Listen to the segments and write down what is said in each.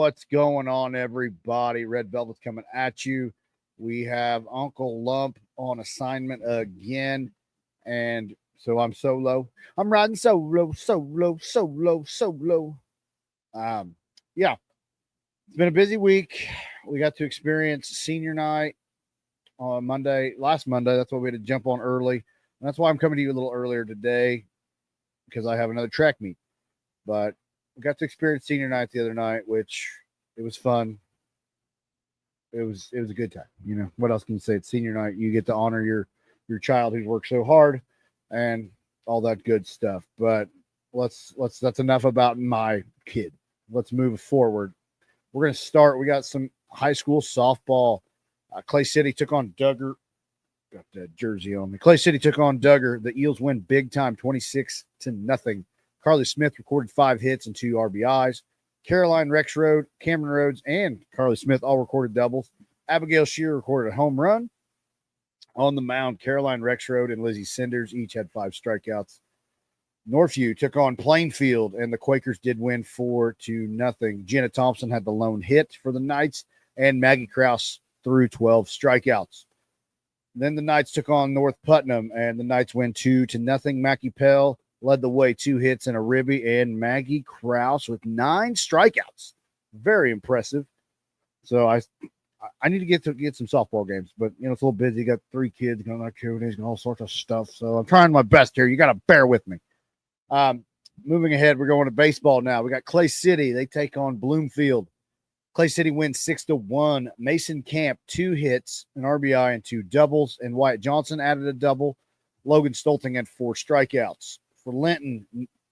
What's going on, everybody? Red Velvet's coming at you. We have Uncle Lump on assignment again. And so I'm solo. I'm riding solo. Yeah, it's been a busy week. We got to experience senior night on last Monday. That's why we had to jump on early. And that's why I'm coming to you a little earlier today, because I have another track meet. But we got to experience senior night the other night, which it was fun. It was a good time. You know, what else can you say? It's senior night. You get to honor your child who's worked so hard and all that good stuff. But that's enough about my kid. Let's move forward. We're going to start. We got some high school softball. Clay City took on Duggar. Got that jersey on me. Clay City took on Duggar. The Eels win big time, 26-0. Carly Smith recorded 5 hits and 2 RBIs. Caroline Rexroad, Cameron Rhodes, and Carly Smith all recorded doubles. Abigail Shearer recorded a home run. On the mound, Caroline Rexroad and Lizzie Cinders each had 5 strikeouts. Northview took on Plainfield, and the Quakers did win 4-0. Jenna Thompson had the lone hit for the Knights, and Maggie Krause threw 12 strikeouts. Then the Knights took on North Putnam, and the Knights win 2-0. Mackie Pell led the way, 2 hits and a ribby, and Maggie Krause with 9 strikeouts. Very impressive. So I need to get some softball games, but you know it's a little busy. Got 3 kids going on activities and all sorts of stuff. So I'm trying my best here. You got to bear with me. Moving ahead, we're going to baseball now. We got Clay City. They take on Bloomfield. Clay City wins 6-1. Mason Camp 2 hits, an RBI, and 2 doubles, and Wyatt Johnson added a double. Logan Stolting had 4 strikeouts. For Linton,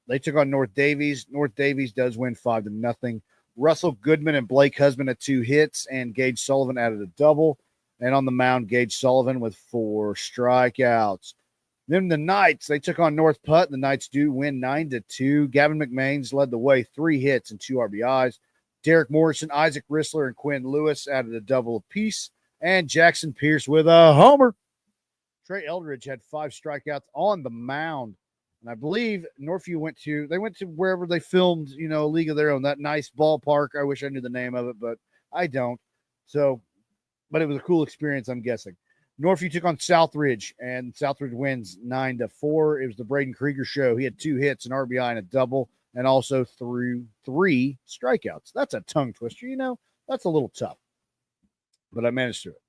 they took on North Davies. North Davies does win 5-0. Russell Goodman and Blake Husband had 2 hits, and Gage Sullivan added a double. And on the mound, Gage Sullivan with 4 strikeouts. Then the Knights, they took on North Putt. The Knights do win 9-2. Gavin McMains led the way, 3 hits and 2 RBIs. Derek Morrison, Isaac Rissler, and Quinn Lewis added a double apiece. And Jackson Pierce with a homer. Trey Eldridge had 5 strikeouts on the mound. And I believe Northview went to wherever they filmed, you know, a league of their own, that nice ballpark. I wish I knew the name of it, but I don't. So, but it was a cool experience, I'm guessing. Northview took on Southridge, and Southridge wins 9-4. It was the Braden Krieger show. He had 2 hits, an RBI, and a double, and also threw 3 strikeouts. That's a tongue twister, you know. That's a little tough, but I managed to it.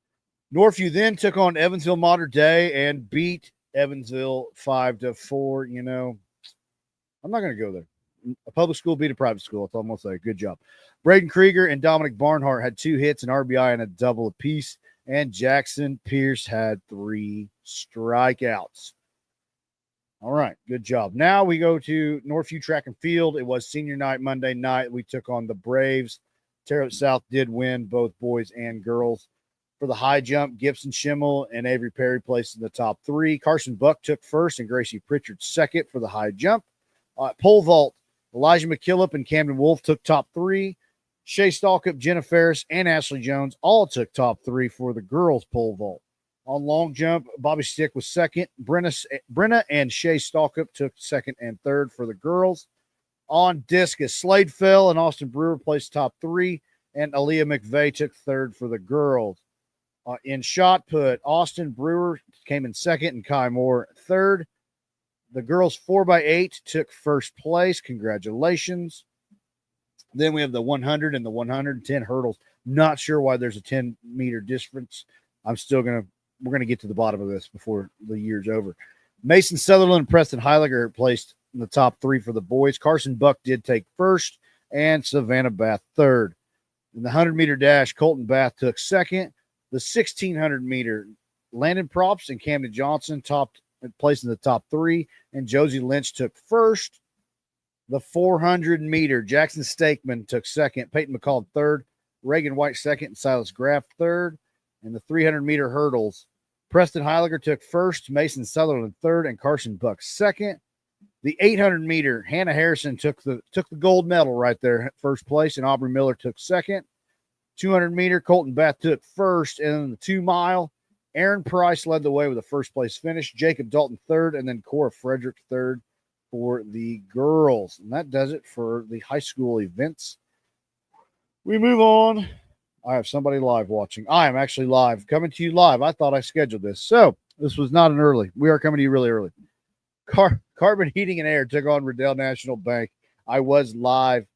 Northview then took on Evansville Mater Dei and beat Evansville 5-4. You know, I'm not going to go there. A public school beat a private school. That's almost like good job. Braden Krieger and Dominic Barnhart had 2 hits, an RBI, and a double apiece. And Jackson Pierce had 3 strikeouts. All right, good job. Now we go to Northview Track and Field. It was senior night, Monday night. We took on the Braves. Terre Haute South did win, both boys and girls. For the high jump, Gibson Schimmel and Avery Perry placed in the top 3. Carson Buck took first and Gracie Pritchard second for the high jump. Pole vault, Elijah McKillop and Camden Wolf took top 3. Shay Stalkup, Jenna Ferris, and Ashley Jones all took top 3 for the girls' pole vault. On long jump, Bobby Stick was second. Brenna and Shay Stalkup took second and third for the girls. On discus, Slade Fell and Austin Brewer placed top 3, and Aaliyah McVeigh took third for the girls. In shot put, Austin Brewer came in second and Kai Moore third. The girls 4x8 took first place. Congratulations. Then we have the 100 and the 110 hurdles. Not sure why there's a 10-meter difference. We're going to get to the bottom of this before the year's over. Mason Sutherland and Preston Heiliger placed in the top 3 for the boys. Carson Buck did take first, and Savannah Bath third. In the 100-meter dash, Colton Bath took second. The 1,600-meter, Landon Props and Camden Johnson placed in the top 3, and Josie Lynch took first. The 400-meter, Jackson Stakeman took second, Peyton McCall third, Reagan White second, and Silas Graff third. And the 300-meter hurdles, Preston Heiliger took first, Mason Sutherland third, and Carson Buck second. The 800-meter, Hannah Harrison took the gold medal right there, first place, and Aubrey Miller took second. 200-meter, Colton Bath took first, and then the 2-mile, Aaron Price led the way with a first-place finish, Jacob Dalton third, and then Cora Frederick third for the girls. And that does it for the high school events. We move on. I have somebody live watching. I am actually live, coming to you live. I thought I scheduled this. So this was not an early. We are coming to you really early. Carbon Heating and Air took on Riddell National Bank. I was live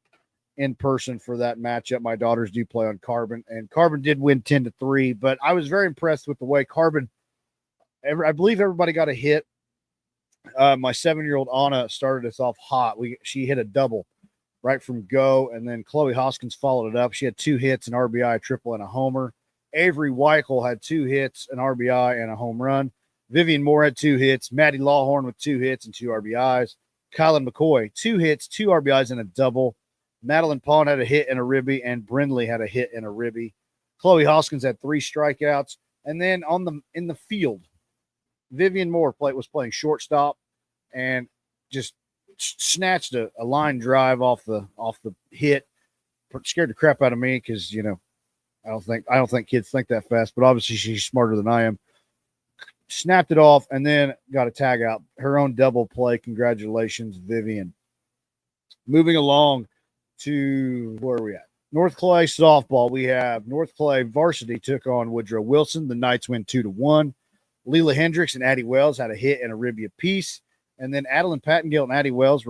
in person for that matchup. My daughters do play on Carbon, and Carbon did win 10-3, but I was very impressed with the way Carbon, I believe everybody got a hit. My 7-year-old Anna started us off hot. She hit a double right from go, and then Chloe Hoskins followed it up. She had 2 hits, an RBI, a triple, and a homer. Avery Weichel had 2 hits, an RBI, and a home run. Vivian Moore had 2 hits. Maddie Lawhorn with 2 hits and 2 RBIs. Kylan McCoy, 2 hits, 2 RBIs, and a double. Madeline Pond had a hit and a ribby, and Brindley had a hit and a ribby. Chloe Hoskins had 3 strikeouts. And then in the field, Vivian Moore was playing shortstop and just snatched a line drive off the hit. Scared the crap out of me because I don't think kids think that fast, but obviously she's smarter than I am. Snapped it off and then got a tag out. Her own double play. Congratulations, Vivian. Moving along to where are we at? North Clay softball. We have North Clay varsity took on Woodrow Wilson. The Knights win 2-1. Leela Hendricks and Addie Wells had a hit and a ribby apiece. And then Adeline Pattengill and Addie Wells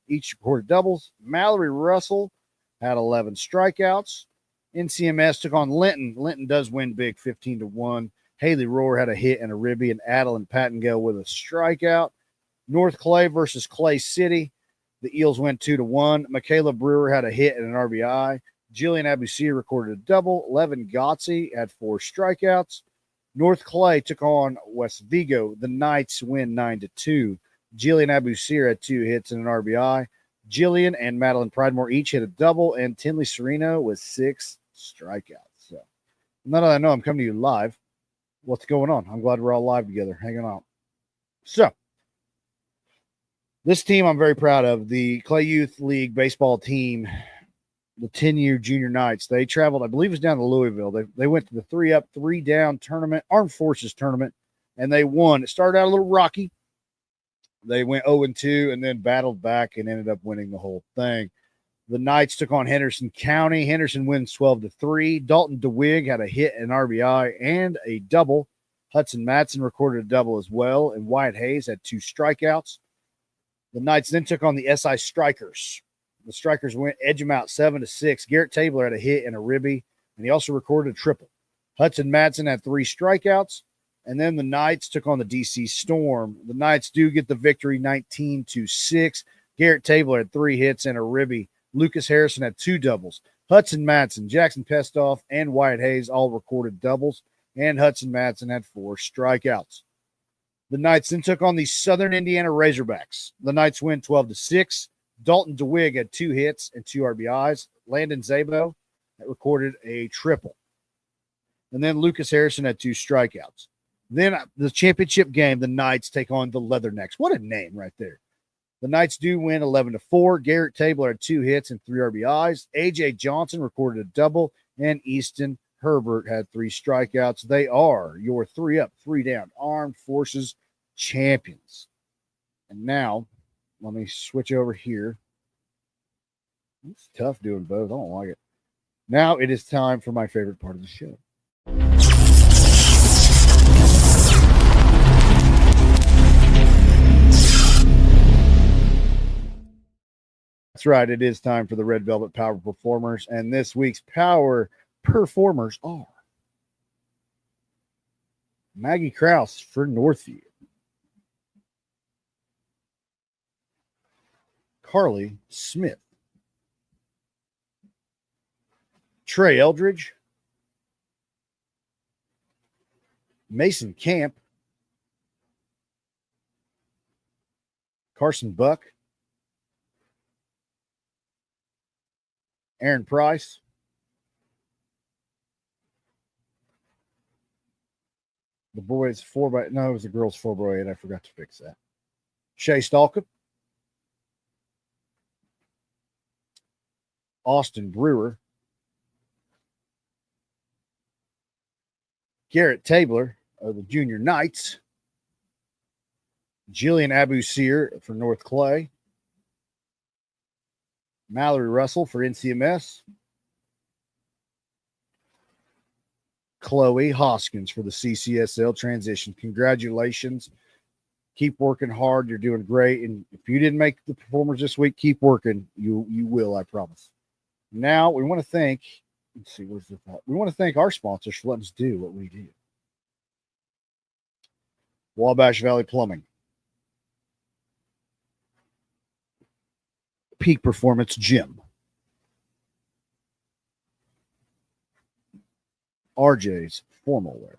each recorded doubles. Mallory Russell had 11 strikeouts. NCMS took on Linton. Linton does win big, 15-1. Haley Rohr had a hit and a ribby, and Adeline Pattengill with a strikeout. North Clay versus Clay City. The Eels went 2-1. Michaela Brewer had a hit and an RBI. Jillian Abusir recorded a double. Levin Gotzi had 4 strikeouts. North Clay took on West Vigo. The Knights win 9-2. Jillian Abusir had 2 hits and an RBI. Jillian and Madeline Pridemore each hit a double, and Tinley Sereno with 6 strikeouts. So now that I know I'm coming to you live, what's going on? I'm glad we're all live together, hanging out. So this team I'm very proud of. The Clay Youth League baseball team, the 10U Junior Knights, they traveled, I believe it was down to Louisville. They went to the 3-up, 3-down tournament, Armed Forces tournament, and they won. It started out a little rocky. They went 0-2 and then battled back and ended up winning the whole thing. The Knights took on Henderson County. Henderson wins 12-3. Dalton DeWig had a hit, an RBI, and a double. Hudson Matson recorded a double as well, and Wyatt Hayes had 2 strikeouts. The Knights then took on the SI Strikers. The Strikers edge them out 7-6. Garrett Tabler had a hit and a ribby, and he also recorded a triple. Hudson Matson had 3 strikeouts. And then the Knights took on the DC Storm. The Knights do get the victory 19-6. Garrett Tabler had 3 hits and a ribby. Lucas Harrison had 2 doubles. Hudson Matson, Jackson Pestoff, and Wyatt Hayes all recorded doubles. And Hudson Matson had 4 strikeouts. The Knights then took on the Southern Indiana Razorbacks. The Knights win 12-6. Dalton DeWig had 2 hits and 2 RBIs. Landon Zabo recorded a triple. And then Lucas Harrison had 2 strikeouts. Then the championship game, the Knights take on the Leathernecks. What a name right there. The Knights do win 11-4. Garrett Tabler had 2 hits and 3 RBIs. A.J. Johnson recorded a double, and Easton Herbert had 3 strikeouts. They are your 3-up, 3-down Armed Forces champions. And now, let me switch over here. It's tough doing both. I don't like it. Now it is time for my favorite part of the show. That's right. It is time for the Red Velvet Power Performers. And this week's Power Performers are Maggie Krause for Northview, Carly Smith, Trey Eldridge, Mason Camp, Carson Buck, Aaron Price, the boys 4x, no, it was the girls 4x8. I forgot to fix that. Shay Stalkup, Austin Brewer, Garrett Tabler of the Junior Knights, Jillian Abusir for North Clay, Mallory Russell for NCMS, Chloe Hoskins for the CCSL transition. Congratulations. Keep working hard. You're doing great. And if you didn't make the performers this week, keep working. You will, I promise. Now we want to thank, let's see, what's the thought? We want to thank our sponsors for letting us do what we do. Wabash Valley Plumbing, Peak Performance Gym, RJ's Formalwear,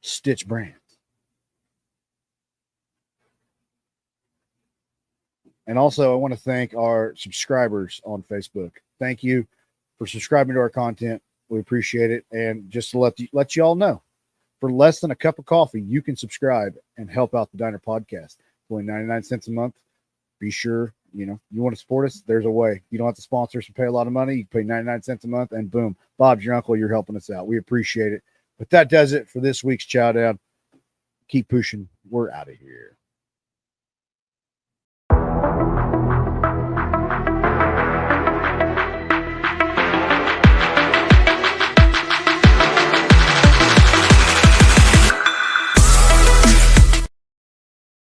Stitch Brands, and also I want to thank our subscribers on Facebook. Thank you for subscribing to our content. We appreciate it. And just to let you all know, for less than a cup of coffee, you can subscribe and help out the Diner Podcast. Only 99 cents a month. Be sure, you want to support us. There's a way. You don't have to sponsor us and pay a lot of money. You can pay 99 cents a month, and boom, Bob's your uncle. You're helping us out. We appreciate it. But that does it for this week's Chowdown. Keep pushing. We're out of here.